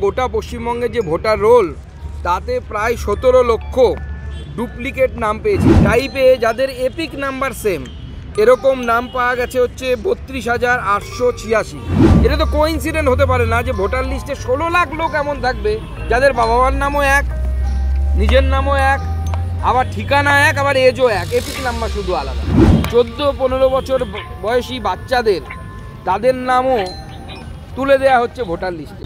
গোটা পশ্চিমবঙ্গে যে ভোটার রোল তাতে প্রায় 17 লক্ষ ডুপ্লিকেট নাম পেয়েছি। টাইপে যাদের এপিক নাম্বার সেম এরকম নাম পাওয়া গেছে হচ্ছে 32,886। এটা তো কোইন্সিডেন্ট হতে পারে না যে ভোটার লিস্টে 16 লাখ লোক এমন থাকবে যাদের বাবা মার নামও এক, নিজের নামও এক, আবার ঠিকানা এক, আবার এজও এক, এপিক নাম্বার শুধু আলাদা। 14-15 বছর বয়সী বাচ্চাদের তাদের নামও তুলে দেওয়া হচ্ছে ভোটার লিস্টে।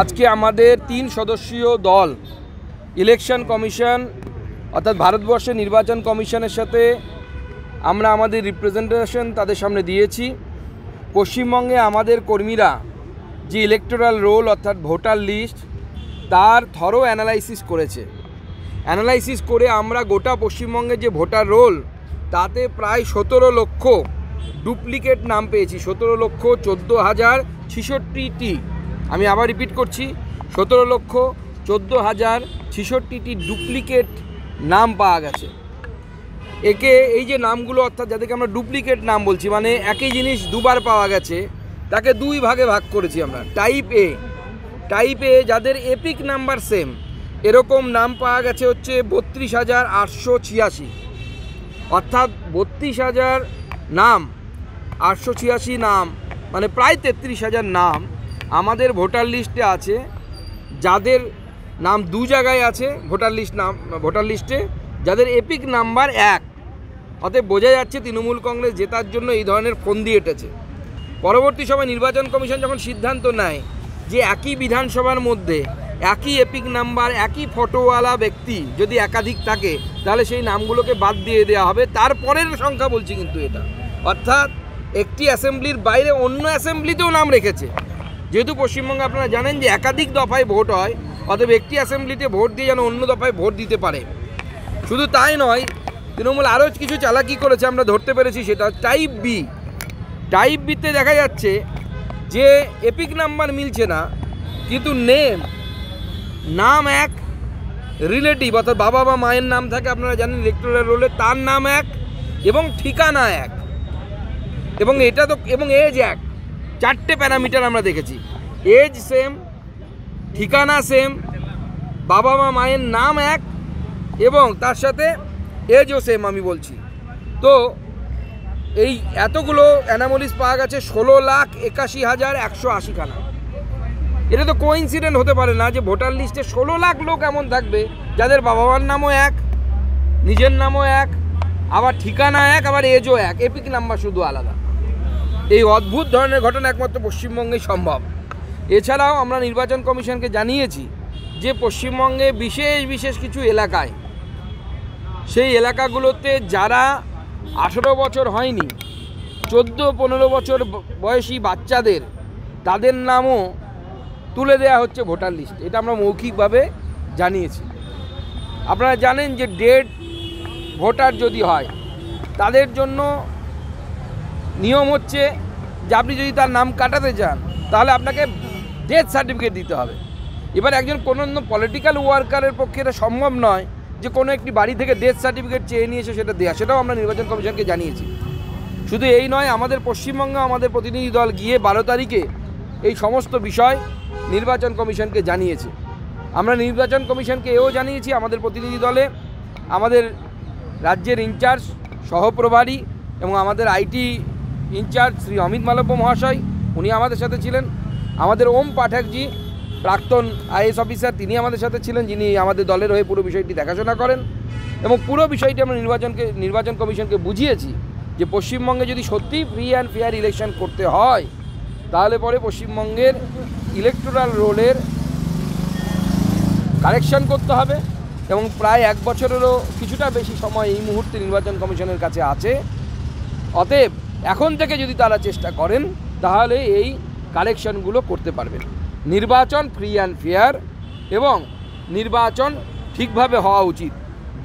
আজকে আমাদের 3 সদস্যীয় দল ইলেকশন কমিশন অর্থাৎ ভারতবর্ষের নির্বাচন কমিশনের সাথে আমরা আমাদের রিপ্রেজেন্টেশন তাদের সামনে দিয়েছি। পশ্চিমবঙ্গে আমাদের কর্মীরা যে ইলেকটোরাল রোল অর্থাৎ ভোটার লিস্ট তার থরো অ্যানালাইসিস করেছে। অ্যানালাইসিস করে আমরা গোটা পশ্চিমবঙ্গের যে ভোটার রোল তাতে প্রায় 17 লক্ষ ডুপ্লিকেট নাম পেয়েছি। 17,14,066টি। আমি আবার রিপিট করছি, 17,14,066টি ডুপ্লিকেট নাম পাওয়া গেছে। একে এই যে নামগুলো অর্থাৎ যাদেরকে আমরা ডুপ্লিকেট নাম বলছি, মানে একই জিনিস দুবার পাওয়া গেছে, তাকে 2 ভাগে ভাগ করেছি আমরা। টাইপ এ যাদের এপিক নাম্বার সেম এরকম নাম পাওয়া গেছে হচ্ছে 32,886। অর্থাৎ 32,000 নাম, 886 নাম, মানে প্রায় 33,000 নাম আমাদের ভোটার লিস্টে আছে, যাদের নাম 2 জায়গায় আছে ভোটার লিস্টে, যাদের এপিক নাম্বার 1। অতএব বোঝা যাচ্ছে তৃণমূল কংগ্রেস জেতার জন্য এই ধরনের ফন্দি এঁটেছে। পরবর্তী সময় নির্বাচন কমিশন যখন সিদ্ধান্ত নেয় যে একই বিধানসভার মধ্যে একই এপিক নাম্বার, একই ফটোওয়ালা ব্যক্তি যদি একাধিক থাকে তাহলে সেই নামগুলোকে বাদ দিয়ে দেওয়া হবে। তারপরের সংখ্যা বলছি কিন্তু এটা, অর্থাৎ একটি অ্যাসেম্বলির বাইরে অন্য অ্যাসেম্বলিতেও নাম রেখেছে। যেহেতু পশ্চিমবঙ্গে আপনারা জানেন যে একাধিক দফায় ভোট হয়, অতএব একটি অ্যাসেম্বলিতে ভোট দিয়ে যেন অন্য দফায় ভোট দিতে পারে। শুধু তাই নয়, তৃণমূল আরও কিছু চালাকি করেছে, আমরা ধরতে পেরেছি। সেটা টাইপ বিতে দেখা যাচ্ছে যে এপিক নাম্বার মিলছে না, কিন্তু নাম এক, রিলেটিভ অর্থাৎ বাবা বা মায়ের নাম থাকে আপনারা জানেন ইলেকটোরাল রোলে, তার নাম এক এবং ঠিকানা এক, এবং এটা তো এবং এজ এক। 4টে প্যারামিটার আমরা দেখেছি, এজ সেম, ঠিকানা সেম, বাবা মা মায়ের নাম এক এবং তার সাথে এজও সেম। আমি বলছি তো এই এতগুলো অ্যানামলিস পাওয়া গেছে 16,81,180 খানা। এটা তো কোইন্সিডেন্ট হতে পারে না যে ভোটার লিস্টে 16 লাখ লোক এমন থাকবে যাদের বাবা মার নামও এক, নিজের নামও এক, আবার ঠিকানা এক, আবার এজও এক, এপিক নাম্বার শুধু আলাদা। এই অদ্ভুত ধরনের ঘটনা একমাত্র পশ্চিমবঙ্গেই সম্ভব। এছাড়াও আমরা নির্বাচন কমিশনকে জানিয়েছি যে পশ্চিমবঙ্গে বিশেষ কিছু এলাকায়, সেই এলাকাগুলোতে যারা 18 বছর হয়নি, 14-15 বছর বয়সী বাচ্চাদের তাদের নামও তুলে দেওয়া হচ্ছে ভোটার লিস্ট। এটা আমরা মৌখিকভাবে জানিয়েছি। আপনারা জানেন যে ডেড ভোটার যদি হয় তাদের জন্য নিয়ম হচ্ছে যে আপনি যদি তার নাম কাটাতে চান তাহলে আপনাকে ডেথ সার্টিফিকেট দিতে হবে। এবার একজন কোনো পলিটিক্যাল ওয়ার্কারের পক্ষে এটা সম্ভব নয় যে কোনো একটি বাড়ি থেকে ডেথ সার্টিফিকেট চেয়ে নিয়ে এসে সেটা দেওয়া। সেটাও আমরা নির্বাচন কমিশনকে জানিয়েছি। শুধু এই নয়, আমাদের পশ্চিমবঙ্গে আমাদের প্রতিনিধি দল গিয়ে 12 তারিখে এই সমস্ত বিষয় নির্বাচন কমিশনকে জানিয়েছে। আমরা নির্বাচন কমিশনকে এও জানিয়েছি, আমাদের প্রতিনিধি দলে আমাদের রাজ্যের ইনচার্জ সহপ্রভারী এবং আমাদের আইটি ইনচার্জ শ্রী অমিত মালব্য মহাশয়, উনি আমাদের সাথে ছিলেন। আমাদের ওম পাঠকজি প্রাক্তন আইএস অফিসার, তিনি আমাদের সাথে ছিলেন, যিনি আমাদের দলের হয়ে পুরো বিষয়টি দেখাশোনা করেন। এবং পুরো বিষয়টি আমরা নির্বাচন কমিশনকে বুঝিয়েছি যে পশ্চিমবঙ্গে যদি সত্যিই ফ্রি অ্যান্ড ফেয়ার ইলেকশন করতে হয় তাহলে পরে পশ্চিমবঙ্গের ইলেকটোরাল রোলের কারেকশন করতে হবে। এবং প্রায় 1 বছরেরও কিছুটা বেশি সময় এই মুহূর্তে নির্বাচন কমিশনের কাছে আছে। অতএব এখন থেকে যদি তারা চেষ্টা করেন তাহলে এই কারেকশনগুলো করতে পারবেন। নির্বাচন ফ্রি অ্যান্ড ফেয়ার এবং নির্বাচন ঠিকভাবে হওয়া উচিত।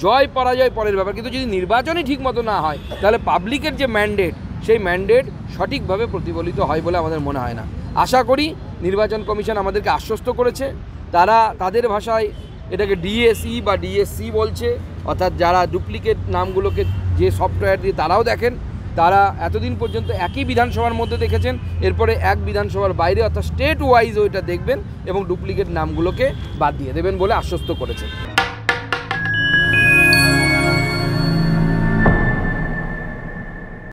জয় পরাজয় পরের ব্যাপার, কিন্তু যদি নির্বাচনই ঠিক মতো না হয় তাহলে পাবলিকের যে ম্যান্ডেট সেই ম্যান্ডেট সঠিকভাবে প্রতিফলিত হয় বলে আমাদের মনে হয় না। আশা করি নির্বাচন কমিশন আমাদেরকে আশ্বস্ত করেছে, তারা তাদের ভাষায় এটাকে ডিএসই বা ডিএসসি বলছে, অর্থাৎ যারা ডুপ্লিকেট নামগুলোকে যে সফটওয়্যার দিয়ে তারাও দেখেন তারা এতদিন পর্যন্ত একই বিধানসভার মধ্যে দেখেছেন, এরপরে এক বিধানসভার বাইরে অর্থাৎ স্টেট ওয়াইজ ওইটা দেখবেন এবং ডুপ্লিকেট নামগুলোকে বাদ দিয়ে দেবেন বলে আশ্বস্ত করেছেন।